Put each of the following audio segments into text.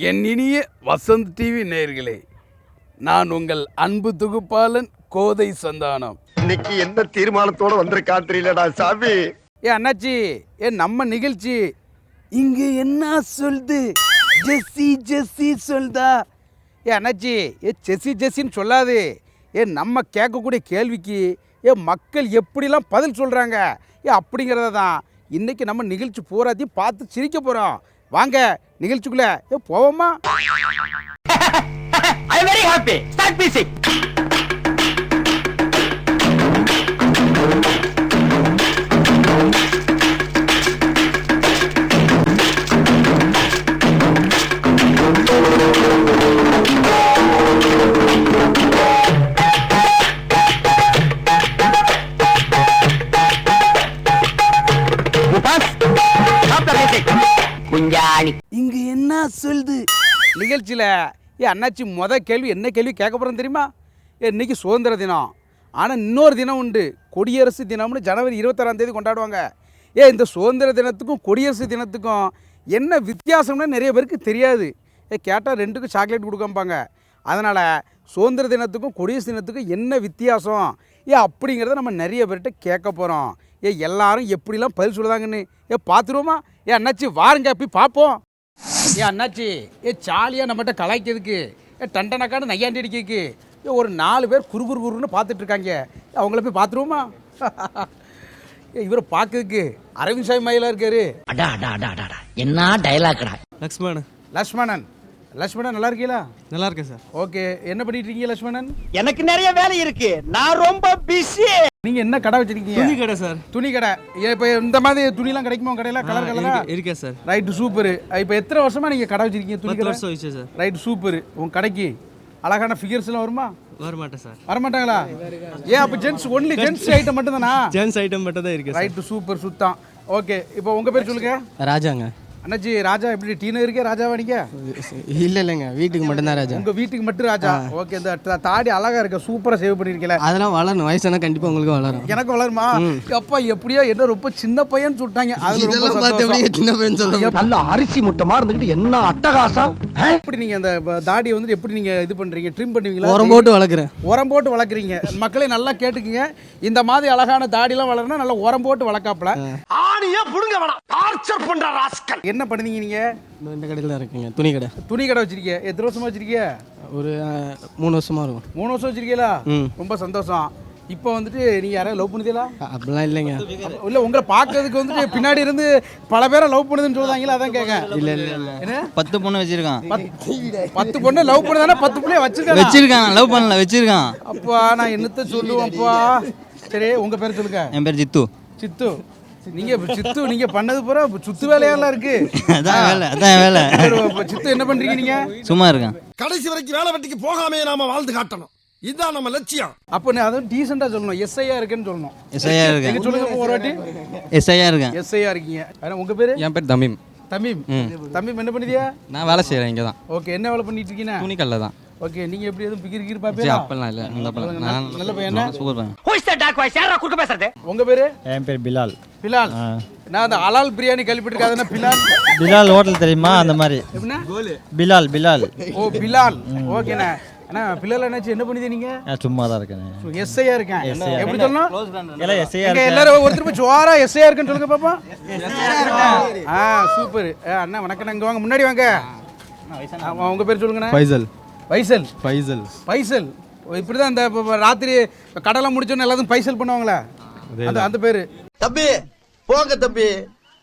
என் இனிய வசந்த் டிவி நேயர்களே, நான் உங்கள் அன்பு தொகுப்பாளன் கோதை சந்தானம். இன்னைக்கு என்ன தீர்மானத்தோட வந்திருக்கா தெரியலடா சாமி. அண்ணாச்சி, நம்ம நிகழ்ச்சி இங்க என்ன சொல்லுது? ஜெஸ்ஸி ஜெஸ்ஸி சொல்தா? அண்ணாச்சி, ஜெஸ்ஸி ஜெஸ்ஸின்னு சொல்லாது. நம்ம கேட்கக்கூடிய கேள்விக்கு மக்கள் எப்படிலாம் பதில் சொல்கிறாங்க அப்படிங்கிறத தான் இன்றைக்கி நம்ம நிகழ்ச்சி பூராத்தையும் பார்த்து சிரிக்க போகிறோம். வாங்க நிகழ்ச்சிக்குள்ள போவோமா? I am very happy. Start music. இங்க என்ன சொல்லுது நிகழ்ச்சியில்? அண்ணாச்சி கேள்வி என்ன கேள்வி கேட்க போகிறோம் தெரியுமா? இன்னைக்கு சுதந்திர தினம். ஆனால் இன்னொரு தினம் உண்டு, கொடியரசு தினம்னு ஜனவரி 26 கொண்டாடுவாங்க. இந்த சுதந்திர தினத்துக்கும் கொடியரசு தினத்துக்கும் என்ன வித்தியாசம்னு நிறைய பேருக்கு தெரியாது. கேட்டால் ரெண்டுக்கும் சாக்லேட் கொடுக்காம்பாங்க. அதனால் சுதந்திர தினத்துக்கும் கொடியரசு தினத்துக்கும் என்ன வித்தியாசம் அப்படிங்கிறத நம்ம நிறைய பேர்கிட்ட கேட்க போகிறோம். எல்லாரும் எப்படிலாம் பதில் சொல்லுதாங்கன்னு பார்த்துருவோமா? அண்ணாச்சி வாருங்க போய் பார்ப்போம். அண்ணாச்சி, ஜாலியாக நம்மகிட்ட கலாய்க்கிறதுக்கு டண்டனக்கான நையாண்டி அடிக்கிறதுக்கு ஒரு 4 பேர் குறுன்னு பார்த்துட்டு இருக்காங்க. அவங்கள போய் பார்த்துருவோமா? இவரை பார்க்கறதுக்கு அரவிந்த் சாமி மயிலா இருக்காரு. என்ன டயலாக்டா? லக்ஷ்மணன் நல்லா இருக்கீங்களா? நல்லா இருக்கேன் சார். ஓகே, என்ன பண்ணிட்டு இருக்கீங்க லக்ஷ்மணன்? எனக்கு நிறைய வேலை இருக்கு, நான் ரொம்ப பிஸி. நீங்க என்ன கடை வச்சிருக்கீங்க? துணி கடை சார். துணி கடை. இப்போ இந்த மாதிரி துணிலாம் கிடைக்குமா கடையில? கலரா இருக்கே சார். Right, super. இப்போ எத்தனை வருஷமா நீங்க கடை வச்சிருக்கீங்க? துணி 10 கடை. வருஷம் ஆயிடுச்சு சார். Right, super. உங்க கடைக்கு அழகான ஃபிகர்ஸ்லாம் வருமா? வரமாட்டேன் சார். வரமாட்டாங்களா? அப்போ ஒன்லி ஜென்ஸ் ஐட்டம் மட்டும் தானா? ஜென்ஸ் ஐட்டம் மட்டும் தான் இருக்கு. ரைட்டு, சூப்பர், சுத்தம். ஓகே, இப்போ உங்க பேர் சொல்லுங்க. ராஜாங்க. அண்ணாச்சி, ராஜா எப்படி டீனர் இருக்கே? ராஜாவா நீங்க? இல்லைங்க, வீட்டுக்கு மட்டும்தான் ராஜா. உங்க வீட்டுக்கு மட்டும் ராஜா. ஓகே, இந்த தாடி அழகா இருக்கு, சூப்பரா சேவ் பண்ணிருக்கீங்க. அதெல்லாம் வளரணும், வயசானா கண்டிப்பா உங்களுக்கு வளரும். எனக்கு வளருமா? அப்பா எப்படியோ என்ன ரொம்ப சின்ன பையன் சொல்லிட்டாங்க. சின்ன பையன் சொல்லுங்க. நல்ல அரிசி முட்டமா இருந்துகிட்டு என்ன அட்டகாசம். எப்படி நீங்க அந்த தாடியை வந்து எப்படி நீங்க இது பண்றீங்க? ட்ரிம் பண்ணுவீங்களா? உரம் போட்டு வளர்க்குறேன். உரம் போட்டு வளர்க்குறீங்க. மக்களே நல்லா கேட்டுக்குங்க, இந்த மாதிரி அழகான தாடிலாம் வளரணும், நல்லா உரம் போட்டு வளர்க்காப்புல. ஆணியே புடுங்க வேணாம், டார்ச்சர் பண்ற ராஸ்கல். என்ன பண்ணுவீங்க நீங்க? இந்த கடையில் இருக்கீங்க, துணி கடை. துணி கடை வச்சிருக்கீங்க. எத்தனை வருஷமா வச்சிருக்கீங்க? ஒரு 3 வருஷமா இருக்கும். 3 வருஷம் வச்சிருக்கீங்களா? ரொம்ப சந்தோஷம். இப்போ வந்துட்டு நீங்க யாரையும் லவ் பண்ணுதீங்களா? அப்படிலாம் இல்லைங்க. இல்ல, உங்களை பார்க்கறதுக்கு வந்துட்டு பின்னாடி இருந்து பல பேரை லவ் பண்ணுதுன்னு சொல்றாங்களா? அதான் கேட்க. இல்ல என்ன 10 பொண்ணு வச்சிருக்கான். 10 பொண்ணு லவ் பண்ணதானே? 10 பிள்ளைய வச்சிருக்கான். லவ் பண்ணல, வச்சிருக்கான். அப்பா நான் என்னத்த சொல்லுவேன்ப்பா. சரி, உங்க பேர் சொல்லுங்க. என் பேர் ஜித்து. சித்து. நீங்க சித்து, நீங்க பண்ணது பூரா சுத்து வேலையெல்லாம் இருக்கு. அதான் வேலை. சித்து, என்ன பண்றீங்க நீங்க? சும்மா இருக்கேன். கடைசி வரைக்கும் வேலை வெட்டிக்கு போகாமே நாம வாழ்ந்து காட்டணும், இதுதான் நம்ம லட்சியம். அப்போ நீ அதுவும் டீசெண்டா சொல்லணும். எஸ்ஐயா இருக்கேன்னு சொல்லணும். எஸ்ஐயா இருக்கேன். நீங்க சொல்லுங்க ஒரு வாட்டி. எஸ்ஐயா இருக்கேன். எஸ்ஐயா இருக்கீங்க. உங்க பேரு? என் பேர் தமீம். தமீம். தமீம் என்ன பண்ணிதியா? நான் வேலை செய்யறேன் இங்க தான். ஓகே, என்ன வேலை பண்ணிட்டு இருக்கீங்க? துணி கல்ல தான். ஓகே, நீங்க எப்படி எதுவும் பிகிர் பாப்பீங்களா? அப்பலாம் இல்ல. நல்ல பையனா? சூப்பர் பையன். Who is that dark voice? யாரா குறுக்க பேசுறது? உங்க பேரு? என் பேர் பிலால். பிலால். நான் அந்த அலால் பிரியாணி கேள்விப்பட்டிருக்காதுன்னா பிலால். பிலால் ஹோட்டல் தெரியுமா? அந்த மாதிரி. எப்படின்னா? பிலால். ஓ, பிலால். ஓகேண்ணா. அண்ணா, பிலால் என்னாச்சு, என்ன பண்ணிதீங்க நீங்க? சும்மா தான் இருக்கேன். எஸ்ஐயா இருக்கேன். எப்படி சொல்லணும்? எல்லாரும் ஒருத்தர் போய் ஜோரா எஸ்ஐயா இருக்குன்னு சொல்லுங்க பாப்பா. சூப்பர். அண்ணா வணக்கம், இங்க வாங்க, முன்னாடி வாங்க. உங்க பேர் சொல்லுங்கண்ணா. ஃபைசல். பைசல். ஃபைசல். பைசல். இப்படிதான் இந்த ராத்திரி கடலை முடிச்சோன்னு எல்லாத்தையும் பைசல் பண்ணுவாங்களே, அந்த பேரு. தம்பி போங்க தம்பி,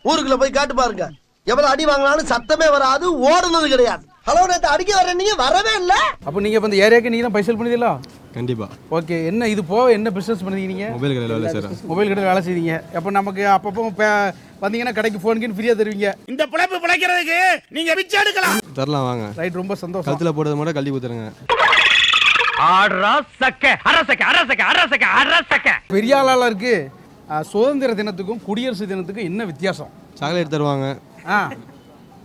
ஊருக்குள்ள போய் காட்டு பாருங்க. எவ்வளவு அடி வாங்கினாலும் சத்தமே வராது, ஓடுனது கிடையாது. ஹலோ, நேத்து அடிக்க வர நீங்க வரவே இல்ல. அப்ப நீங்க இந்த ஏரியாக்கு நீங்க தான் பைசல் பண்ணிதீங்களா? கண்டிப்பா. ஓகே, என்ன இது போ, என்ன பிசினஸ் பண்ணுவீங்க நீங்க? மொபைல் கடையில் வேலை செய்றேன். மொபைல் கடையில் வேலை செய்வீங்க. அப்போ நமக்கு அப்பப்போ வந்தீங்கன்னா கடைக்கு ஃபோனுக்கு ஃப்ரீயா தருவீங்க. இந்த பிழைப்பு பிழைக்கிறதுக்கு நீங்க பிச்சை எடுக்கலாம். தரலாம் வாங்க. ரைட், ரொம்ப சந்தோஷம். கழுத்துல போடுறது மட்டும் கழட்டி ஊத்துறங்க. பெரிய ஆளால இருக்கு. சுதந்திர தினத்துக்கும் குடியரசு தினத்துக்கும் என்ன வித்தியாசம்? சாக்லேட் தருவாங்க,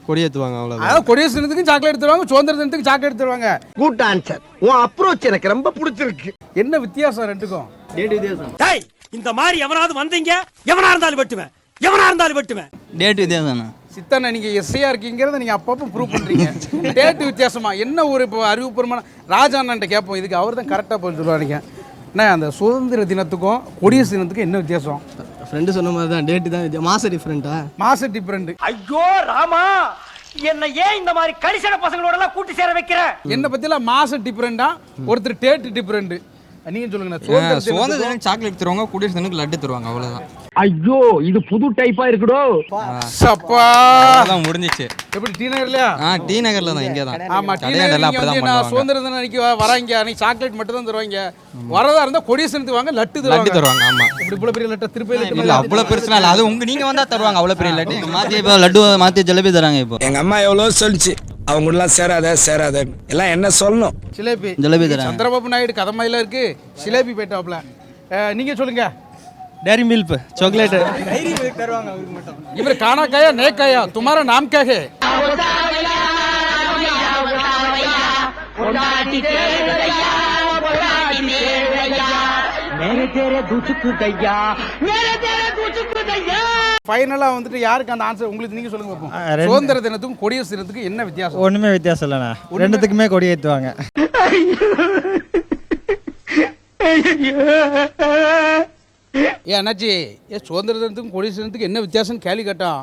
கொடியேற்றுவாங்க, அவ்வளவுதான். அதாவது குடியரசு தினத்துக்கும் சாக்லேட் தருவாங்க, சுதந்திர தினத்துக்கு சாக்லேட் தருவாங்க. Good answer. உன் அப்ரோச் எனக்கு ரொம்ப பிடிச்சிருக்கு. என்ன வித்தியாசம் ரெண்டுக்கும்? இந்த மாதிரி எவனாவது வந்தீங்க, எவனா இருந்தாலும் வெட்டுவேன். டேட் வித்தியாசம். சித்தண்ணா நீங்கள் எஸ்ஐயாக இருக்கீங்கிறத நீங்கள் அப்பப்போ ப்ரூவ் பண்ணுறீங்க. டேட்டு வித்தியாசமா என்ன ஒரு இப்போ அறிவுபூர்வமான ராஜாண்ணன்ட்ட கேட்போம், இதுக்கு அவர் தான் கரெக்டாக போய் சொல்லுவாருங்க. அண்ணா அந்த சுதந்திர தினத்துக்கும் குடியரசு தினத்துக்கும் என்ன வித்தியாசம்? ஃப்ரெண்டு சொன்ன மாதிரி தான், டேட்டு தான் மாதம் டிஃப்ரெண்ட்டா. மாசம் டிஃப்ரெண்ட். ஐயோ ராமா, என்ன ஏன் இந்த மாதிரி கடிசன பசங்களோட எல்லாம் கூட்டி சேர வைக்கிற? என்ன பத்திலாம் மாசம் டிஃப்ரெண்டா, ஒருத்தர் டேட்டு டிஃப்ரெண்ட். நீங்க சொல்லுங்க. சுதந்திர தினம் சாக்லேட் தருவாங்க, குடியரசு தினத்துக்கு லட்டு தருவாங்க, அவ்வளோதான். ஐயோ இது புது டைப்பா இருக்குடோ. சப்பா அதான் முடிஞ்சிச்சு. எப்படி டி நகர்லயா? டி நகர்ல தான், இங்கே தான். ஆமா, டி நகர்ல அப்படிதான் பண்ணுவாங்க. சுதந்திர தினம் அன்னைக்கு வராங்க, அன்னைக்கு சாக்லேட் மட்டும் தான் தருவாங்க. வரதா இருந்தா கொடியரசு தினத்துக்கு வாங்க, லட்டு தருவாங்க. ஆமா, இப்படி இவ்வளவு பெரிய லட்டு திருப்பி இல்ல அவ்வளவு பெருசுனா இல்ல, அது நீங்க வந்தா தருவாங்க அவ்வளவு பெரிய லட்டு. மாற்றி இப்போ லட்டு மாற்றி ஜிலேபி தராங்க. இப்போ எங்க அம்மா எவ்வளவு சொல்லிச்சு, அவங்க கூட சேராத எல்லாம் என்ன சொல்லணும். ஜிலேபி தராங்க. சந்திரபாபு நாயுடு கதமையில இருக்கு, ஜிலேபி போயிட்டாப்ல. நீங்க சொல்லுங்க. டேரி மில்க் சாக்லேட் தருவாங்க அவருக்கு மட்டும். இவர் கானா காயா நேக்காயா तुम्हारा नाम क्या है? ஃபைனலா வந்துட்டு யாருக்கு அந்த ஆன்சர் உங்களுக்கு நீங்க சொல்லுங்க பாப்போம். சுதந்திர தினத்துக்கும் குடியரசு தினத்துக்கும் என்ன வித்தியாசம்? ஒன்றுமே வித்தியாசம் இல்லைண்ணா, ரெண்டுத்துக்குமே கொடி ஏற்றுவாங்க. அண்ணாச்சி, சுதந்திர தினத்துக்கும் குடியரசு தினத்துக்கும் என்ன வித்தியாசம்னு கேள்வி கேட்டோம்.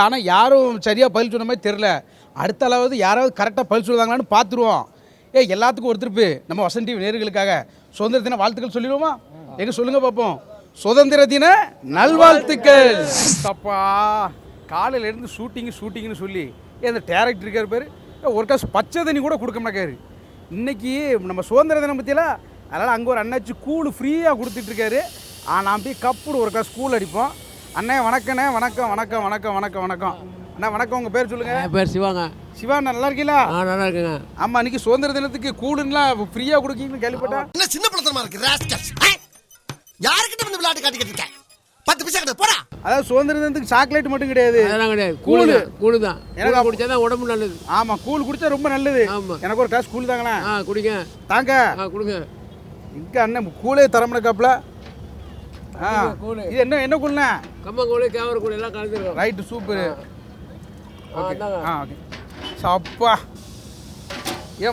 ஆனால் யாரும் சரியாக பதில் சொன்ன மாதிரி தெரில. அடுத்த அளவு யாராவது கரெக்டாக பதில் சொல்லுவாங்களான்னு பார்த்துருவோம். எல்லாத்துக்கும் ஒரு திருப்பு நம்ம வசந்த் டிவி நேயர்களுக்காக சுதந்திர தின வாழ்த்துக்கள் சொல்லிடுவோமா? எங்க சொல்லுங்க பார்ப்போம். சுதந்திர தின நல்வாழ்த்துக்கள். அப்பா காலையில இருந்து ஷூட்டிங்னு சொல்லி அந்த டேரக்டர் இருக்கார் பேர் ஒரு காசு பச்சை தண்ணி கூட கொடுக்க மாட்டாரு. இன்னைக்கு நம்ம சுதந்திர தினம் பற்றியெல்லாம் அதனால் அங்கே ஒரு அண்ணாச்சி கூழ் ஃப்ரீயாக கொடுத்துட்ருக்காரு. நான் போய் கப்புடு ஒரு காசு கூழ் அடிப்போம். அண்ணே வணக்கண்ணே. வணக்கம் வணக்கம் வணக்கம் வணக்கம் வணக்கம் அண்ணா. வணக்கம். உங்கள் பேர் சொல்லுங்கள். என் பேர் சிவாங்க. சிவா, நல்லா இருக்கீங்களா? நல்லா இருக்குங்க. ஆமாம், இன்னைக்கு சுதந்திர தினத்துக்கு கூழுலாம் ஃப்ரீயாக கொடுக்கீங்கன்னு கேள்விப்பட்டேன். என்ன சின்ன பழத்தனமா இருக்கு ராஸ்கல்ஸ். யாருக்கிட்ட வந்து விளையாட்டு காட்டிக்கிட்டு இருக்கேன்? 10 பைசா கிட்ட போடா. அதாவது சுதந்திர தினத்துக்கு சாக்லேட் மட்டும் கிடையாது, அதெல்லாம் கிடையாது, கூழு தான். எனக்கு குடிச்சா தான் உடம்பு நல்லது. ஆமாம், கூழ் குடிச்சா ரொம்ப நல்லது. ஆமாம், எனக்கு ஒரு காசு கூழ் தாங்களா? குடிங்க. தாங்க கொடுங்க. இங்கே அண்ணன் கூழே தரமுடிக்காப்புல. இது என்ன கூழ்ண்ணா? கம்மங்கூழ், கேவர கூழ் எல்லாம் கலந்துருக்கோம். Right, super. ஓகே. ஓகே. சப்பா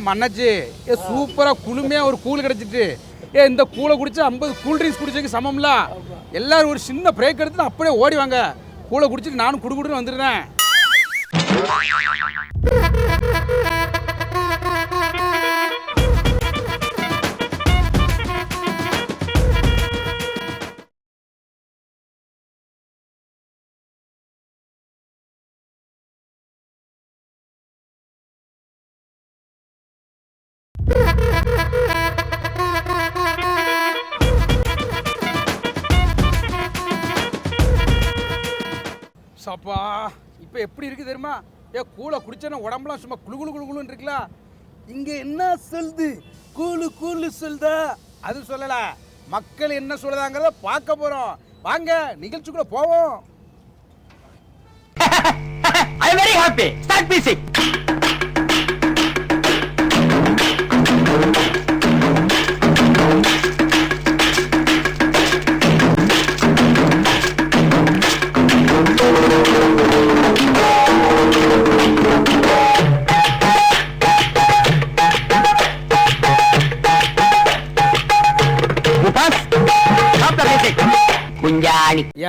மண்ணாச்சி, சூப்பராக குளுமையாக ஒரு கூழ் கிடச்சிட்டு. இந்த கூழை குடிச்சா 50 கூல் ட்ரிங்க்ஸ் குடிச்சதுக்கு சமம்ல. எல்லாரும் ஒரு சின்ன பிரேக் எடுத்து அப்படியே ஓடி வாங்க. கூழை குடிச்சிட்டு நானும் குடுக்குடுன்னு வந்துடுறேன். சப்பா இப்போ எப்படி இருக்குது தெரியுமா? கூழை குடிச்சேன்னா உடம்புலாம் சும்மா குளுன்னு இருக்குல்ல. இங்கே என்ன சொல்லுது? கூழு சொல்லுதா? அது சொல்லல, மக்கள் என்ன சொல்லுதாங்கிறத பார்க்க போகிறோம். வாங்க நிகழ்ச்சிக்குள்ள போவோம். I am very happy. Start music.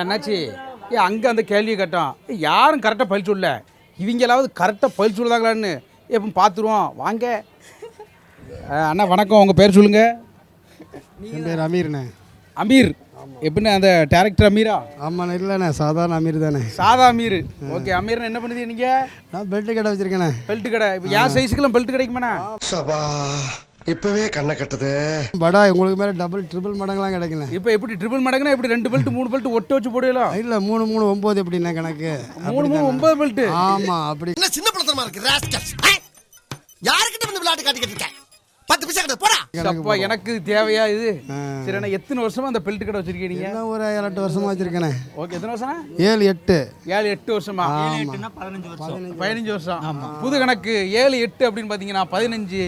என்னாச்சு? அங்கே அந்த கேள்வியை கேட்டோம், யாரும் கரெக்டாக பதில் சொல்லல. இவங்களாவது கரெக்டாக பதில் சொல்லுதாங்களான்னு எப்போ பார்த்துருவோம். வாங்க அண்ணா. வணக்கம். உங்கள் பேர் சொல்லுங்கள். என் பேர் அமீர்ண்ணே. அமீர் எப்படின்னா அந்த டேரக்டர் அமீரா? ஆமாண்ணே. இல்லைண்ணே, சாதாரண அமீர் தானே. சாதா அமீர். ஓகே. அமீர்னு என்ன பண்ணுது நீங்கள்? நான் பெல்ட் கடை வச்சுருக்கேண்ணே. பெல்ட் கடை. இப்போ என் சைஸுக்கெல்லாம் பெல்ட் கிடைக்குமாண்ணா? சபா இப்பவே கண்ணை கட்டுது. படா உங்களுக்கு மேலே டபுள் ட்ரிபிள் மடங்கெல்லாம் கிடைக்குண்ணே. இப்போ எப்படி ட்ரிபிள் மடங்குனா எப்படி 2 பெல்ட் 3 பெல்ட் ஒட்டு வச்சு போடலாம்? இல்லை 3 3 9 எப்படிண்ணே கணக்கு? 3 3 9 பெல்ட். ஆமாம், அப்படி. என்ன சின்ன பழத்தனமா இருக்கு ராஸ்கல்ஸ். யாருக்கிட்ட வந்து விளையாட்டு காட்டிக்கிட்டு இருக்கேன்? 10 பைசா கிட்ட போடா. அப்பா எனக்கு தேவையா இது? சரி, நான் எத்தனை வருஷமா அந்த பெல்ட் கடை வச்சிருக்கீங்க? என்ன ஒரு 7-8 வருஷமா வச்சிருக்கேனே. ஓகே. எத்தனை வருஷம்? 7-8. 7-8 வருஷமா? 15 வருஷம். புது கணக்கு 7 8 அப்படின்னு பார்த்தீங்கன்னா 15.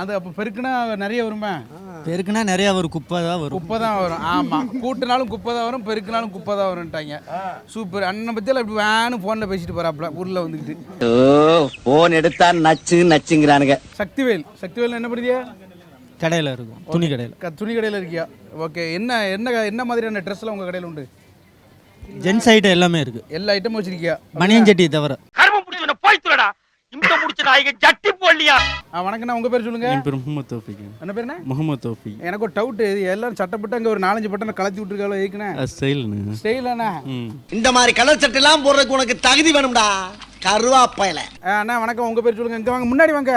அது அப்போ பெருக்குனா நிறைய வருமே. பெருக்குனா நிறையா வரும், குப்பை தான் வரும். குப்பை தான் வரும். ஆமாம், கூட்டினாலும் குப்பை தான் வரும், பெருக்கினாலும் குப்பை தான் வரும்ட்டாங்க. சூப்பர். அண்ணனை பற்றியெல்லாம் இப்படி வேணும் ஃபோனில் பேசிட்டு போகிறாப்புல ஊரில் வந்துக்கிட்டு. போன் எடுத்தா நச்சுங்கிறானுங்க. சக்திவேல் என்ன பண்ணுறியா? கடையில் இருக்கும், துணி கடையில். துணி கடையில் இருக்கியா? ஓகே. என்ன மாதிரியான ட்ரெஸ்லாம் உங்கள் கடையில் உண்டு? ஜென்ஸ் ஐட்டம் எல்லாமே இருக்குது. எல்லா ஐட்டமும் வச்சிருக்கியா? மணியன் சட்டி தவிர. கர்மம் முடிச்சவன போய் துறடா. இந்த முடிச்ச நாயக ஜட்டி போடலையா? வணக்கண்ணா, உங்கள் பேர் சொல்லுங்கள். என் பேர் முகமது தௌஃபிக். என்ன பேருண்ணே? முகமது தௌஃபிக். எனக்கு ஒரு டவுட்டு, எல்லாரும் சட்டப்பட்டு அங்கே ஒரு 4-5 பட்டனை கலத்தி விட்டுருக்காளோ ஏக்குண்ணே? ஸ்டைலாண்ணா. இந்த மாதிரி கலர் சட்டை எல்லாம் போடுறதுக்கு உனக்கு தகுதி வேணும்டா, கருவாப்பையில. அண்ணா வணக்கம், உங்கள் பேர் சொல்லுங்கள். இங்கே வாங்க, முன்னாடி வாங்க.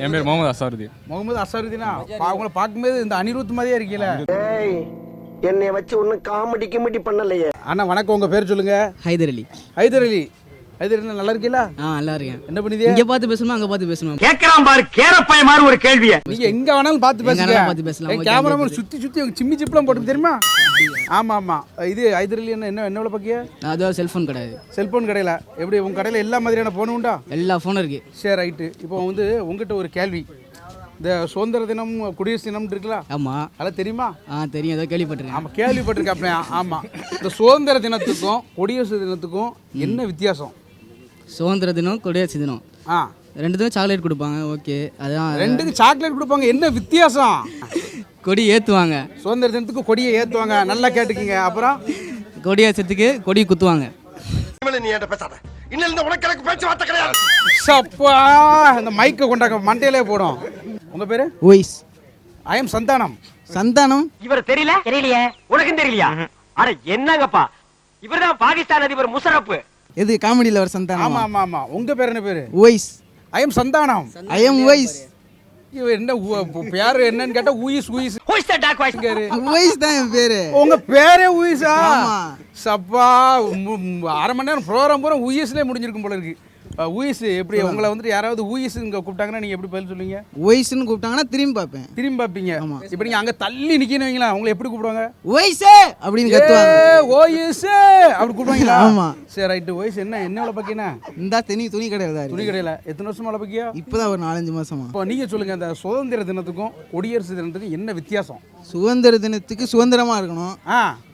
என் பேர் முகமது அசாருதீன். முகமது அசாருதீனா? அவங்கள பார்க்கும்போது இந்த அனிருத் மாதிரியே இருக்கீல. என்னை வச்சு ஒன்னும் காமெடி கிமெடி பண்ணலையே. அண்ணா வணக்கம், உங்கள் பேர் சொல்லுங்கள். ஹைதர் அலி. ஹைதர் நல்லா இருக்கீங்களா? நல்லா இருக்கேன். என்ன பண்ணிதே? இங்க பார்த்து பேசணுமா அங்க பார்த்து பேசணுமா? கேக்குறான் பாரு கேரப்பைய மாதிரி ஒரு கேள்வியை. நீங்க எங்க வேணாலும் பார்த்து பேசுங்க. பார்த்து பேசலாம். கேமராமேன் சுத்தி சிம்மி சிப்லாம் போட்டு தெரியுமா? ஆமா. இது ஹைதர் அலி என்ன பாக்கியா? அது செல்போன் கிடையாது. செல்போன் கடையில எப்படி உங்க கடையில எல்லா மாதிரியான போன் உண்டா? எல்லா போனும் இருக்கு. சரி ரைட்டு. இப்போ உங்ககிட்ட ஒரு கேள்வி. இந்த சுதந்திர தினம், குடியரசு தினம் இருக்குல்ல? ஆமா. அதெல்லாம் தெரியுமா? தெரியும், ஏதோ கேள்விப்பட்டிருக்கேன். ஆமா, கேள்விப்பட்டிருக்கேன். அப்படியே ஆமா. இந்த சுதந்திர தினத்துக்கும் குடியரசு தினத்துக்கும் என்ன வித்தியாசம்? சுதந்திர தினம், குடியரசு தினம் ரெண்டுத்துக்கும் சாக்லேட் கொடுப்பாங்க. ஓகே, அதான். ரெண்டுக்கும் சாக்லேட் கொடுப்பாங்க, என்ன வித்தியாசம்? கொடி ஏற்றுவாங்க. சுதந்திர தினத்துக்கு கொடியை ஏற்றுவாங்க, நல்லா கேட்டுக்கிங்க. அப்புறம் கொடியேற்றத்துக்கு கொடி குத்துவாங்க. நீ என்கிட்ட பேசாத, இன்னும் உனக்கு எனக்கு பேச்சுவார்த்தை கிடையாது. சப்பா, இந்த மைக்கை கொண்டாங்க மண்டையிலே போடும். உங்க பேரு? ஓய்ஸ். I am Santhanam. சந்தானம்? இவர் தெரியலையே. உனக்கும் தெரியலையா? அட என்னங்கப்பா, இவர்தான் பாகிஸ்தான் அதிபர் முஷரப். எது காமெடியில் ஒரு சந்தானம்? ஆமா. உங்க பேர் என்ன பேரு? ஓய்ஸ். I am Santhanam. I am ஓய்ஸ். என்ன பேரு என்னன்னு கேட்டா ஊயிஸ். ஓய்ஸ் தான் என் பேரு. உங்க பேரே ஊயிஸா? சப்பா, அரை மணி நேரம் ப்ரோக்ராம் பூரா ஊயிஸ்லேயே முடிஞ்சிருக்கும் போல இருக்கு. ஊயிஸ் எப்படி உங்களை யாராவது ஊயிஸ் இங்கே கூப்பிட்டாங்கன்னா நீங்கள் எப்படி பதில் சொல்லுவீங்க? ஓய்ஸ்ன்னு கூப்பிட்டாங்கன்னா திரும்பி பார்ப்பேன். திரும்பி பார்ப்பீங்க. இப்போ நீங்கள் அங்கே தள்ளி நிற்கணும் வைங்களா, உங்களை எப்படி கூப்பிடுவாங்க? ஓய்ஸே அப்படின்னு கத்துவாங்க. ஓய்ஸே அப்படி கூப்பிடுவாங்களா? ஆமா. சரி ரைட்டு. ஓய்ஸ் என்ன பாக்கினா? இந்த துணி கடையில் தான். துணி கடையில் எத்தனை வருஷமா பாக்கியா? இப்போதான் ஒரு 4-5 மாசமா. இப்போ நீங்கள் சொல்லுங்கள், அந்த சுதந்திர தினத்துக்கும் குடியரசு தினத்துக்கும் என்ன வித்தியாசம்? சுதந்திர தினத்துக்கு சுதந்திரமா இருக்கணும்,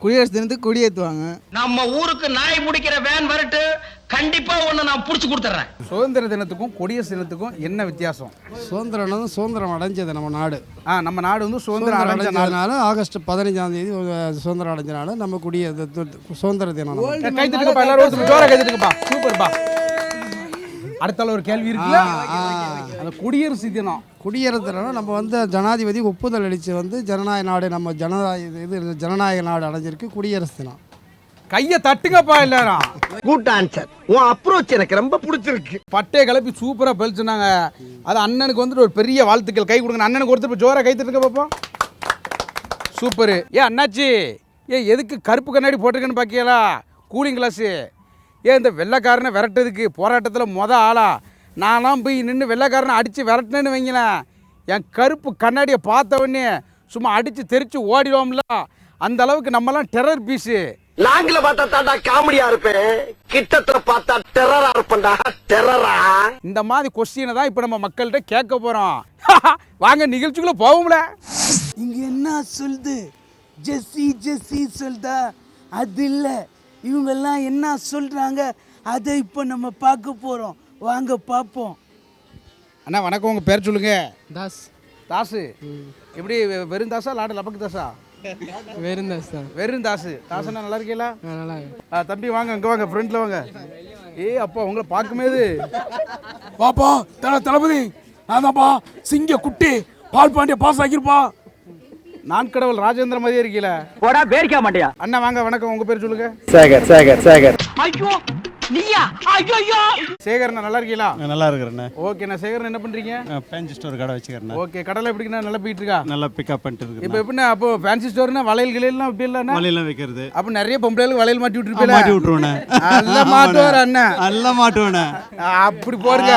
குடியரசு தினத்துக்கு கொடி ஏற்றுவாங்க. நம்ம ஊருக்கு நாய் முடிக்கிற வேன் வரட்டு, கண்டிப்பா ஒண்ணு நான் புடிச்சு கொடுத்துறேன். சுதந்திர தினத்துக்கும் குடியரசு தினத்துக்கும் என்ன வித்தியாசம்? சுதந்திரம் அடைஞ்சது நம்ம நாடு. நம்ம நாடு சுதந்திரம் அடைஞ்சனால ஆகஸ்ட் 15ஆம் தேதி சுதந்திரம் அடைஞ்சனால நம்ம சுதந்திர தினம். கைத்தட்டுங்கப்பா, எல்லாரும் ஜோரா கைத்தட்டுங்கப்பா. சூப்பர்ப்பா. அடுத்தால ஒரு கேள்வி இருக்குல்ல, அந்த குடியரசு தினம். குடியரசு தினம் நம்ம ஜனாதிபதி ஒப்புதல் அளித்து ஜனநாயக நாடு, நம்ம ஜனநாயக நாடு அடைஞ்சிருக்கு குடியரசு தினம். கையை தட்டுங்கப்பா எல்லாரும். Good answer. உன் அப்ரோச் எனக்கு ரொம்ப பிடிச்சிருக்கு. பட்டையை கிளப்பி சூப்பரா சொன்னாங்க. அது அண்ணனுக்கு ஒரு பெரிய வாழ்த்துக்கள். கை கொடுங்க அண்ணனுக்கு. ஒருத்தர் ஜோரா கை தட்டுங்க பாப்போம். சூப்பரு. அண்ணாச்சி, எதுக்கு கருப்பு கண்ணாடி போட்டிருக்கேன்னு பாக்கியலா? Cooling glass. இந்த வெள்ளைக்காரனை விரட்டுறதுக்கு போராட்டத்தில் ஆளா நான்லாம் போய் நின்று வெள்ளைக்காரனை அடித்து விரட்டினேன்னு வைங்களேன், என் கருப்பு கண்ணாடியை பார்த்தவொடனே சும்மா அடித்து தெரிச்சு ஓடிடுவோம்ல. அந்த அளவுக்கு நம்மலாம் டெரர் பீஸு. நாங்கள பார்த்தா தாண்டா காமெடியா இருப்பேன், கிட்டத்துல பார்த்தா டெரரா இருப்பேன்டா. டெரரா. இந்த மாதிரி கொஸ்டினை தான் இப்போ நம்ம மக்கள்கிட்ட கேட்க போகிறோம். வாங்க நிகழ்ச்சிக்குள்ளே போவோம்ல. இங்கே என்ன சொல்லுது? ஜெஸ்ஸி சொல்லுதா? அது இல்லை, இவங்கெல்லாம் என்ன சொல்கிறாங்க அதை இப்போ நம்ம பார்க்க போகிறோம். வாங்க பார்ப்போம். அண்ணா வணக்கம், உங்கள் பேர் சொல்லுங்க. தாசு. எப்படி வெறும் தாசா லாட லபக்கு தாசா? வெறும் தாஸ் தான். வெறும் தாசு. தாசனா நல்லா இருக்கீங்களா? நல்லா இருக்கு. தம்பி வாங்க, அங்கே வாங்க, ஃப்ரெண்டில் வாங்க. அப்பா உங்களை பார்க்கும்போது பாப்பா தளபதி நான் தான்ப்பா சிங்க குட்டி பால் பாண்டிய பாஸ் ஆகிருப்பா. நான் கடவுள் ராஜேந்திர மாதிரியே இருக்கீல. போடா பேரிக்க மாட்டியா? அண்ணா வாங்க வணக்கம், உங்க பேர் சொல்லுங்க. சேகர். ஐயோ நீயா? ஐயோ சேகர்ண்ணா நல்லா இருக்கீங்களா? நல்லா இருக்கிறேண்ணே. ஓகேண்ணா. சேகர் என்ன பண்றீங்க? ஃபேன்சி ஸ்டோர் கடை வச்சுக்கிறேன். ஓகே, கடலை எப்படிண்ணா நல்லா போயிட்டு இருக்கா? நல்லா பிக்கப் பண்ணிட்டு இருக்கு. இப்போ எப்படின்னா அப்போ ஃபேன்சி ஸ்டோர்னா வளையல் கிளையெல்லாம் இப்படி இல்லைண்ணா? வளையல்லாம் வைக்கிறது. அப்போ நிறைய பொம்பளைகளுக்கு வளையல் மாட்டி விட்டுருப்பீங்க. மாட்டி விட்டுருவேண்ணே. நல்லா மாட்டுவார் அண்ணா. நல்லா மாட்டுவேண்ணே. அப்படி போடுங்க.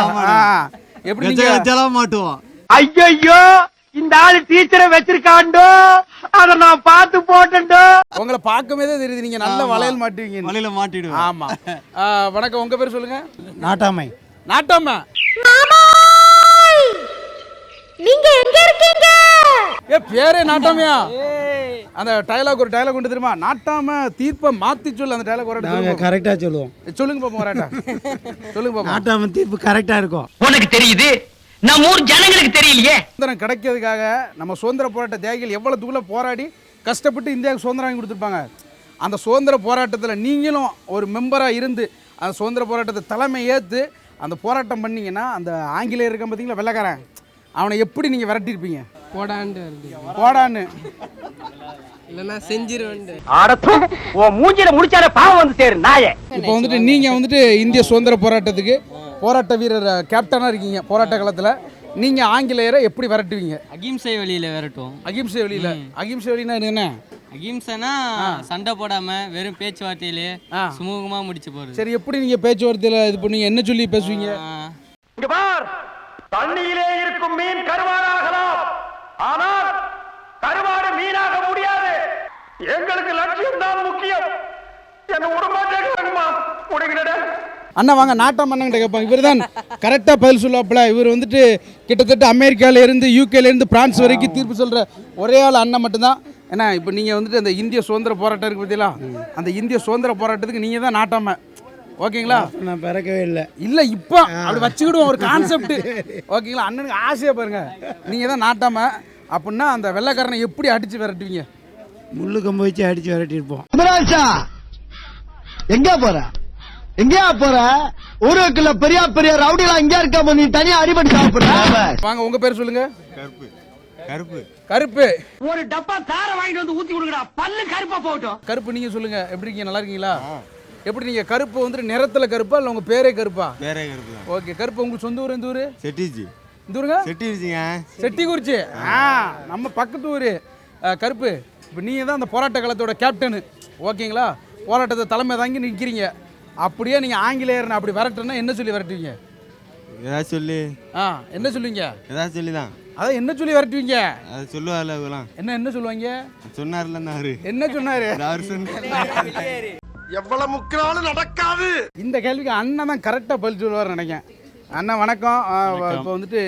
எப்படி நீங்க மாட்டுவோம். ஐயோ இந்த ஆளு டீச்சரை வச்சிருக்காண்டோ, அத நான் பார்த்து போட்டேன்டோ. உங்களை பார்க்கும்போதே தெரியுது நீங்க நல்ல வளையல் மாட்டுவீங்க. வளையல மாட்டிடுவேன். ஆமா. வணக்கம், உங்க பேர் சொல்லுங்க. நாட்டாமை. நாட்டாமை. நீங்க எங்க இருக்கீங்க? ஏ பேரே நாட்டாமையா? அந்த டயலாக் ஒரு டயலாக் உண்டு தெரியுமா? நாட்டாம தீர்ப்பை மாத்தி சொல்லு. அந்த டயலாக் ஒரு நாங்கள் கரெக்டாக சொல்லுவோம். சொல்லுங்க பாப்போம். வராட்டா சொல்லுங்க பாப்போம். நாட்டாம தீர்ப்பு கரெக்டாக இருக்கும். உனக்கு தெரியுது, நம்ம ஊர் ஜனங்களுக்கு தெரியலையே. சுதந்திரம் கிடைக்கிறதுக்காக நம்ம சுதந்திர போராட்ட தியாகிகள் எவ்வளவு தூரம் போராடி கஷ்டப்பட்டு இந்தியாவுக்கு சுதந்திரம் வாங்கி கொடுத்துருப்பாங்க. அந்த சுதந்திர போராட்டத்தில் நீங்களும் ஒரு மெம்பராக இருந்து அந்த சுதந்திர போராட்டத்தை தலைமை ஏற்று அந்த போராட்டம் பண்ணீங்கன்னா அந்த ஆங்கிலேயர் இருக்க பார்த்தீங்களா வெள்ளைக்காரன், அவனை எப்படி நீங்கள் விரட்டியிருப்பீங்க? போடான்னு இல்லைன்னா செஞ்சிருவேன். உன் மூஞ்சில முடிச்சாலே பாவம் வந்து சேரு நாயே. இப்போ வந்துட்டு நீங்கள் வந்துட்டு இந்திய சுதந்திர போராட்டத்துக்கு போராட்ட வீரர் கேப்டனாக இருக்கீங்க. போராட்ட காலத்தில் நீங்கள் ஆங்கிலேயரை எப்படி விரட்டுவீங்க? அகிம்சை வழியில் விரட்டுவோம். அகிம்சை வழியில். அகிம்சை வழினா என்ன? அகிம்சைனா சண்டை போடாம வெறும் பேச்சுவார்த்தையிலே சுமூகமா முடிச்சு போறது. சரி, எப்படி நீங்க பேச்சுவார்த்தையில இது பண்ணீங்க? என்ன சொல்லி பேசுவீங்க? இங்க பார், தண்ணியிலே இருக்கும் மீன் கருவாடாகலாம், ஆனால் கருவாடு மீனாக முடியாது. எங்களுக்கு லட்சியம் தான் முக்கியம். என்ன உடம்பாட்டேங்கம்மா முடிங்கடா. அண்ணா வாங்க, நாட்டாம அண்ணன் கேட்பாங்க. இவர் தான் கரெக்டாக பதில் சொல்லுவாப்புல. இவர் வந்துட்டு கிட்டத்தட்ட அமெரிக்காவிலேருந்து யூகேலேருந்து பிரான்ஸ் வரைக்கும் தீர்ப்பு சொல்கிற ஒரே ஆள் அண்ணன் மட்டும்தான். ஏன்னா இப்போ நீங்கள் வந்துட்டு அந்த இந்திய சுதந்திர போராட்டம் இருக்குது பார்த்தீங்களா, அந்த இந்திய சுதந்திர போராட்டத்துக்கு நீங்கள் தான் நாட்டாம. ஓகேங்களா? நான் பிறக்கவே இல்லை. இல்லை, இப்போ அப்படி வச்சுக்கிடுவோம் ஒரு கான்செப்ட். ஓகேங்களா? அண்ணனுக்கு ஆசையாக பாருங்க, நீங்கள் தான் நாட்டாம. அப்படின்னா அந்த வெள்ளைக்காரனை எப்படி அடித்து விரட்டுவீங்க? முள்ளு கம்பு வச்சு அடித்து விரட்டியிருப்போம். எங்க போற? எங்கயா போற? ஊருக்குள்ள பெரிய பெரிய ரவுடிலாம் எங்க இருக்காம நீ தனியா அடிபட்டு சாப்பிடுற? வாங்க, உங்க பேர் சொல்லுங்க. கருப்பு. கருப்பு. கருப்பு. ஒரு டப்பா தார வாங்கிட்டு வந்து ஊத்தி கொடுங்கடா, பல்லு கருப்பா போகட்டும். கருப்பு, நீங்க சொல்லுங்க. எப்படி இருக்கீங்க? நல்லா இருக்கீங்களா? எப்படி நீங்க கருப்பு வந்துட்டு நிறத்துல கருப்பா இல்ல உங்க பேரே கருப்பா? பேரே கருப்பு தான். ஓகே. கருப்பு உங்களுக்கு சொந்த ஊர் எந்த ஊரு? செட்டிஜி. இந்த ஊருங்க? செட்டிஜிங்க. செட்டிக்குறிச்சி. நம்ம பக்கத்து ஊரு. கருப்பு, இப்போ நீங்கள் தான் அந்த போராட்ட காலத்தோட கேப்டனு. ஓகேங்களா? போராட்டத்தை தலைமை தாங்கி நிற்கிறீங்க. அப்படியே நீங்கள் ஆங்கிலேயர்னு அப்படி விரட்டுன்னா என்ன சொல்லி விரட்டுவீங்க? ஏதாவது சொல்லி. என்ன சொல்லுவீங்க? ஏதாவது சொல்லி தான். அதான் என்ன சொல்லி விரட்டுவீங்க? அது சொல்லுவார்ல இதெல்லாம். என்ன சொல்லுவாங்க? சொன்னார்ல அவரு. என்ன சொன்னாரு? அவர் சொன்னார். எவ்வளவு முக்கினாலும் நடக்காது. இந்த கேள்விக்கு அண்ணன் தான் கரெக்டாக பதில் சொல்லுவார் நினைக்கிறேன். அண்ணா வணக்கம். இப்போ வந்துட்டு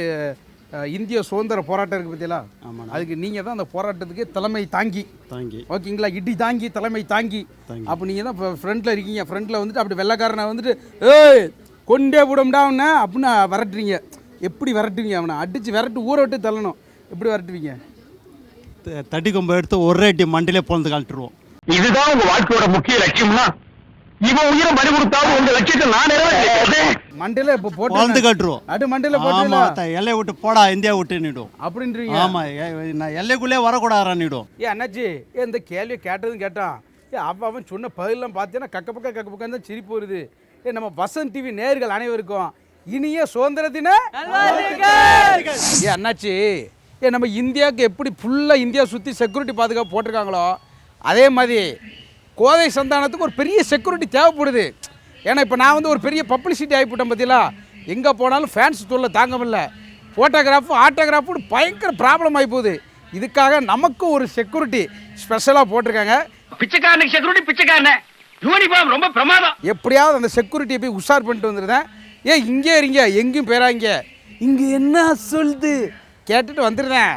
இந்திய சுதந்திர போராட்டம் இருக்குது பார்த்தீங்களா, அதுக்கு நீங்கள் தான் அந்த போராட்டத்துக்கு தலைமை தாங்கி. ஓகேங்களா? இடி தாங்கி தலைமை தாங்கி. அப்போ நீங்கள் தான் இப்போ ஃப்ரண்ட்டில் இருக்கீங்க. ஃப்ரண்ட்டில் வந்துட்டு அப்படி வெள்ளைக்காரனை வந்துட்டு ஏய் கொண்டே விடம்டா அவனை அப்படின்னு விரட்டுறீங்க. எப்படி விரட்டுவீங்க? அவனை அடித்து விரட்டு ஊரை விட்டு தள்ளணும். எப்படி விரட்டுவீங்க? தட்டி கொம்பை எடுத்து ஒரு அடி மண்டிலே பொழுது கழட்டுருவோம். இதுதான் உங்க வாழ்க்கையோட முக்கிய லட்சியம்னா இவன் உயிரை பறி கொடுத்தாலும் உங்க லட்சியத்தை நான் நிறைவேற்றேன். மண்டையில இப்போ போட்டு பொழுது கட்டுருவோம். அடு மண்டையில போட்டு எல்லையை விட்டு போடா இந்தியா விட்டுன்னுடும் அப்படின்றீங்க. ஆமா, நான் எல்லைக்குள்ளே வரக்கூடாதுன்னுடும். அண்ணாச்சி இந்த கேள்வி கேட்டதும் கேட்டான். அவன் சொன்ன பதிலெல்லாம் பார்த்தீங்கன்னா கக்க பக்கம் தான் சிரிப்பு வருது. நம்ம வசந்த் டிவி நேயர்கள் அனைவருக்கும் இனிய சுதந்திர தின அண்ணாச்சி. நம்ம இந்தியாவுக்கு எப்படி ஃபுல்லாக இந்தியா சுற்றி செக்யூரிட்டி பாதுகாப்பு போட்டிருக்காங்களோ அதே மாதிரி கோதை சந்தானத்துக்கு ஒரு பெரிய செக்யூரிட்டி தேவைப்படுது. ஏன்னா இப்போ நான் வந்து ஒரு பெரிய பப்ளிசிட்டி ஆகிவிட்டேன் பார்த்தீங்களா. எங்கே போனாலும் ஃபேன்ஸ் தொல்லை தாங்க முடியல. ஃபோட்டோகிராஃபு ஆட்டோகிராஃபு பயங்கர ப்ராப்ளம் ஆகி போகுது. இதுக்காக நமக்கும் ஒரு செக்யூரிட்டி ஸ்பெஷலாக போட்டிருக்காங்க. பிச்சைக்காரனுக்கு செக்யூரிட்டி பிச்சைக்காரனே யூனிஃபார்ம் ரொம்ப பிரமாதம். எப்படியாவது அந்த செக்யூரிட்டியை போய் உஷார் பண்ணிட்டு வந்துருந்தேன். இங்கே இருங்க, எங்கேயும் போயிடாங்க. இங்கே என்ன சொல்லுது கேட்டுட்டு வந்துருந்தேன்.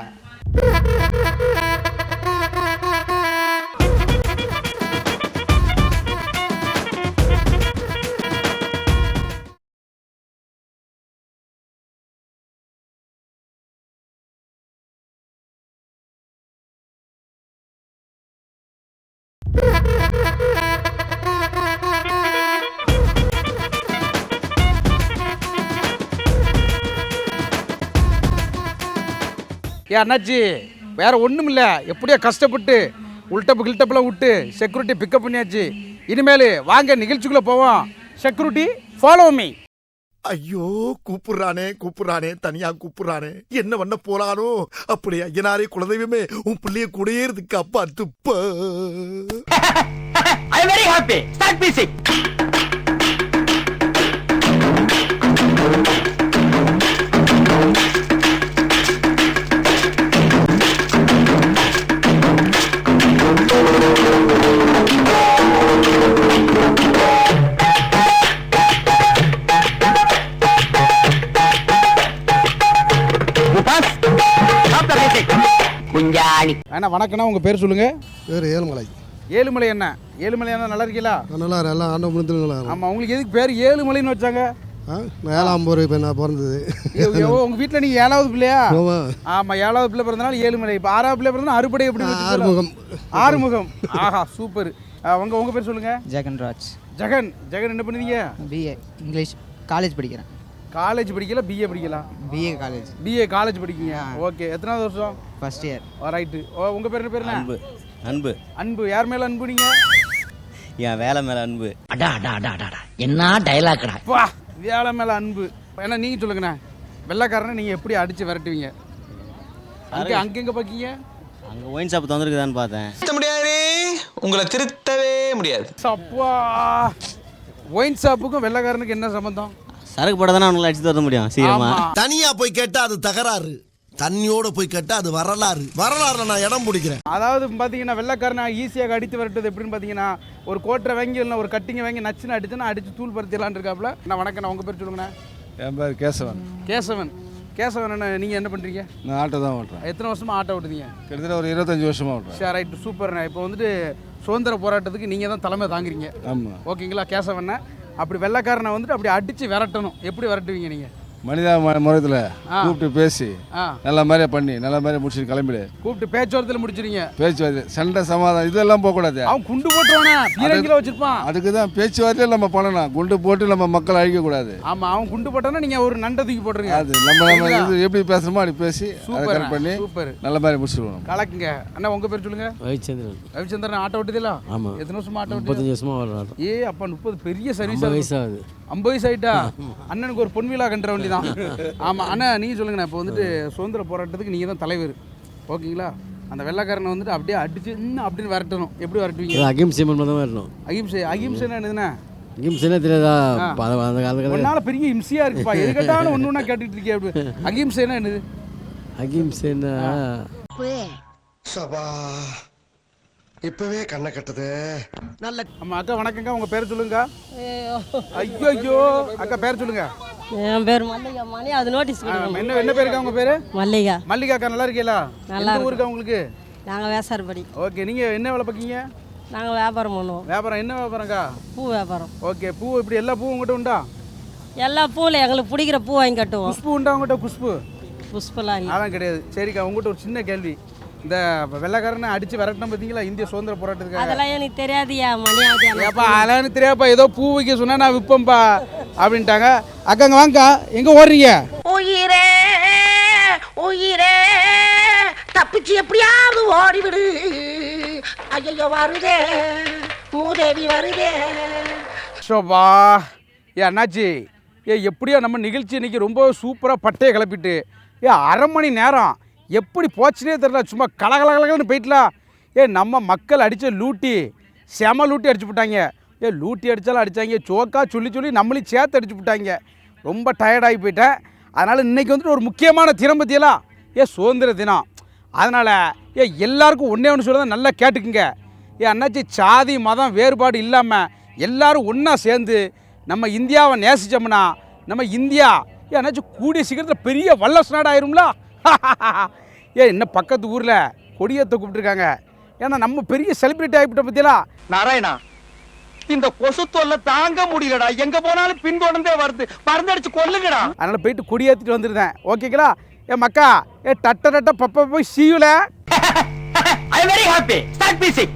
அண்ணாச்சி வேற ஒன்றும் இல்லை. எப்படியோ கஷ்டப்பட்டு உள்டப்பு கில்டப்பெல்லாம் விட்டு செக்யூரிட்டி பிக்கப் பண்ணியாச்சு. இனிமேல் வாங்க நிகழ்ச்சிக்குள்ளே போவோம். Security follow me. ஐயோ கூப்பிடுறானே தனியா கூப்பிடுறானே, என்ன பண்ண போறானோ? அப்படி ஐயனாரே குலதெய்வமே உன் பிள்ளைய குடியேறதுக்கு அப்பா துப்ப. I am very happy. Start music. அண்ணா வணக்கண்ணா, உங்கள் பேர் சொல்லுங்கள். பேர் ஏழுமலை. ஏழுமலை அண்ணா. ஏழுமலை அண்ணா நல்லா இருக்கீங்களா? நல்லா எல்லாம் ஆண்ட முடிஞ்சு. ஆமாம், உங்களுக்கு எதுக்கு பேர் ஏழுமலைன்னு வச்சாங்க? நான் 7ஆம் போர் இப்போ நான் பிறந்தது. உங்கள் வீட்டில் நீங்கள் 7வது பிள்ளையா? ஆமாம், 7வது பிள்ளை பிறந்தனால ஏழுமலை. இப்போ 6வது பிள்ளை பிறந்தா அறுபடை எப்படி? ஆறுமுகம். ஆறுமுகம். ஆஹா சூப்பர். உங்கள் பேர் சொல்லுங்கள். ஜெகன்ராஜ். ஜெகன். ஜெகன் என்ன பண்ணுவீங்க? பிஏ இங்கிலீஷ் காலேஜ் படிக்கிறேன். காலேஜ் படிக்கல, பிஏ படிக்கலாம்? BA college. பிஏ காலேஜ் படிக்கீங்க. ஓகே, எத்தனாவது வருஷம்? First year. ரைட்டு. உங்கள் பேர் என்ன பேர்? அன்பு. அன்பு. அன்பு. யார் மேலே அன்பு நீங்கள்? என் வேலை மேலே அன்பு. அடா அடா அடா அடா என்ன டைலாக்டா. வா, வேலை மேலே அன்பு. ஏன்னா நீங்கள் சொல்லுங்கண்ணே, வெள்ளைக்காரனை நீங்கள் எப்படி அடித்து விரட்டுவீங்க? அங்கெங்கே பார்க்கீங்க? அங்கே ஒயின் ஷாப் தந்துருக்குதான்னு பார்த்தேன். முடியாது, உங்களை திருத்தவே முடியாது. அப்பா, ஒயின் ஷாப்புக்கும் வெள்ளைக்காரனுக்கு என்ன சம்பந்தம்? சரக்கு போட தானே அவங்களை அடிச்சு தர முடியும் சீக்கிரமா. தனியா போய் கேட்டா அது தகராறு, தண்ணியோட போய் கேட்டா அது வரலாறு. வரலாறுல நான் இடம் பிடிக்கிறேன். அதாவது பார்த்தீங்கன்னா வெள்ளைக்காரனை ஈஸியாக அடித்து வரட்டுது எப்படின்னு பார்த்தீங்கன்னா, ஒரு கோட்டரை வாங்கி இல்லை ஒரு கட்டிங்க வாங்கி நச்சுன்னு அடிச்சுன்னா அடித்து தூள் பருத்திடலான் இருக்காப்புல. நான் வணக்கம், உங்கள் பேர் சொல்லுங்கண்ணா. என் பேர் கேசவன். கேசவன். கேசவன் என்ன, நீங்கள் என்ன பண்ணுறீங்க? நான் ஆட்டோ தான் ஓட்டுறேன். எத்தனை வருஷமாக ஆட்டோ ஓட்டுறீங்க? கிட்டத்தட்ட ஒரு 25 வருஷமாக ஓட்டுறேன். சரி, ரைட்டு, சூப்பர்ண்ணா. இப்போ வந்துட்டு சுதந்திர போராட்டத்துக்கு நீங்கள் தான் தலைமை தாங்குறீங்க. ஆமாம். ஓகேங்களா கேசவண்ணா? அப்படி வெள்ளைக்காரனை வந்துட்டு அப்படி அடித்து விரட்டணும், எப்படி விரட்டுவீங்க நீங்கள்? மனிதா முறையில் கூப்பிட்டு பேசி நல்ல மாதிரியே பண்ணி நல்ல மாதிரியே முடிச்சுட்டு கிளம்பிடு. கூப்பிட்டு பேச்சுவார்த்தையில் முடிச்சிருங்க. பேச்சுவார்த்தை, சண்டை, சமாதானம் இதெல்லாம் போகக்கூடாது. அவன் குண்டு போட்டுவானே, பீரங்கில வச்சிருப்பான். அதுக்கு தான் பேச்சுவார்த்தையில் நம்ம பண்ணணும். குண்டு போட்டு நம்ம மக்களை அழிக்கக்கூடாது. ஆமாம், அவன் குண்டு போட்டானா நீங்கள் ஒரு நண்டை தூக்கி போட்டுருங்க. அது நம்ம இது எப்படி பேசுகிறோமோ அப்படி பேசி அதை கரெக்ட் பண்ணி சூப்பர் நல்ல மாதிரி முடிச்சுடுவோம். கலக்குங்க. அண்ணா உங்கள் பேர் சொல்லுங்கள். ரவிச்சந்திரன். ரவிச்சந்திரன். ஆட்டோ ஓட்டுதீங்களா? ஆமாம். எத்தனை வருஷமா ஆட்டோ ஓட்டு? 35 வருஷமா வர்றாரு. அப்பா 30 பெரிய சர்வீஸ். 50 வயசாகுது. 50 வயசு ஆயிட்டா? அண்ணனுக்கு ஒரு பொன் விழா கண்டுற வேண்டி தான். ஆமாம் அண்ணா, நீங்கள் சொல்லுங்கண்ணா. இப்போ வந்துட்டு சுதந்திர போராட்டத்துக்கு நீங்கள் தான் தலைவர், ஓகேங்களா? அந்த வெள்ளைக்காரனை வந்துட்டு அப்படியே அடிச்சு இன்னும் அப்படின்னு விரட்டணும், எப்படி விரட்டுவீங்க? அகிம்சை தான் வரணும். அகிம்சை. அகிம்சைன்னா என்னதுண்ணா? அகிம்சைனா தெரியாதா? அதனால பெரிய இம்சையா இருக்குப்பா, எது கேட்டாலும் ஒன்று ஒன்றா கேட்டுட்டு இருக்கே. அப்படி அகிம்சைனா என்னது? அகிம்சைன்னா சபா இப்பவே கண்ணை கட்டுது. நல்ல. ஆமா அக்கா வணக்கங்க, உங்க பேர் சொல்லுங்க. ஐயோ ஐயோ அக்கா பேர் சொல்லுங்க. என் பேர் மல்லிகா. மணி அது நோட்டீஸ் கொடுங்க. என்ன பேருக்கா உங்க பேரு? மல்லிகா. மல்லிகா அக்கா, நல்லா இருக்கீங்களா? நல்லா. எந்த ஊருக்கா உங்களுக்கு? நாங்கள் வேசார்படி. ஓகே, நீங்க என்ன வேலை பார்க்கீங்க? நாங்கள் வியாபாரம் பண்ணுவோம். வியாபாரம் என்ன வியாபாரம்க்கா? பூ வியாபாரம். ஓகே, பூ இப்படி எல்லா பூவும் உங்கள்கிட்ட உண்டா? எல்லா பூவில் எங்களுக்கு பிடிக்கிற பூ வாங்கி கட்டுவோம். குஷ்பு உண்டா உங்கள்கிட்ட? குஷ்பு புஷ்பெல்லாம் இல்லை. அதான் கிடையாது. சரிக்கா, உங்கள்கிட்ட ஒரு சின்ன கேள்வி. இந்த வெள்ளைக்காரனை அடிச்சு விரட்டணும் பார்த்தீங்களா இந்திய சுதந்திர போராட்டத்துக்கு? அதெல்லாம் எனக்கு தெரியாதுயா. மணியாவது ஏப்பா அதெல்லாம் எனக்கு தெரியாப்பா, ஏதோ பூ வைக்க சொன்னா நான் விற்பேன்ப்பா அப்படின்ட்டாங்க. அக்காங்க வாங்கக்கா, எங்கே ஓடுறீங்க? உயிரே உயிரே தப்பிச்சு எப்படியாவது ஓடிவிடு. ஐயோ வருதே மூதேவி வருதே. ஷோபா அண்ணாச்சி, எப்படியோ நம்ம நிகழ்ச்சி இன்னைக்கு ரொம்ப சூப்பராக பட்டையை கிளப்பிட்டு அரை மணி நேரம் எப்படி போச்சுனே தெரியல, சும்மா கலகலகலன்னு போயிட்டலாம். நம்ம மக்கள் அடித்த லூட்டி செம லூட்டி அடிச்சு விட்டாங்க. லூட்டி அடித்தாலும் அடித்தாங்க, சோக்கா சொல்லி சொல்லி நம்மளையும் சேர்த்து அடிச்சு விட்டாங்க. ரொம்ப டயர்டாகி போயிட்டேன். அதனால் இன்றைக்கி வந்துட்டு ஒரு முக்கியமான தினம் பற்றியெல்லாம் சுதந்திர தினம். அதனால் எல்லாருக்கும் ஒன்றே ஒன்று சொல்ல தான் நல்லா கேட்டுக்குங்க. அண்ணாச்சி, சாதி மதம் வேறுபாடு இல்லாமல் எல்லோரும் ஒன்றா சேர்ந்து நம்ம இந்தியாவை நேசித்தோம்னா நம்ம இந்தியா அண்ணாச்சி கூடிய சீக்கிரத்தில் பெரிய வல்லரசு நாடு ஆயிரும்ல. இன்னும் பக்கத்து ஊரில் கொடியேற்ற கூப்பிட்டுருக்காங்க. ஏன்னா நம்ம பெரிய செலிபிரிட்டி ஆகிவிட்ட பற்றியெல்லாம். நாராயணா, இந்த கொசு தொல்லை தாங்க முடியலடா. எங்க போனாலும் பின்தொடர்ந்தே வருது, மருந்தடிச்சு கொல்லுங்கடா. அதனால் போயிட்டு கொடியேற்றிட்டு வந்துருந்தேன். ஓகேங்களா? மக்கா, டட்ட டட்ட பப்ப போய் சீயுல. I am very happy. Start music.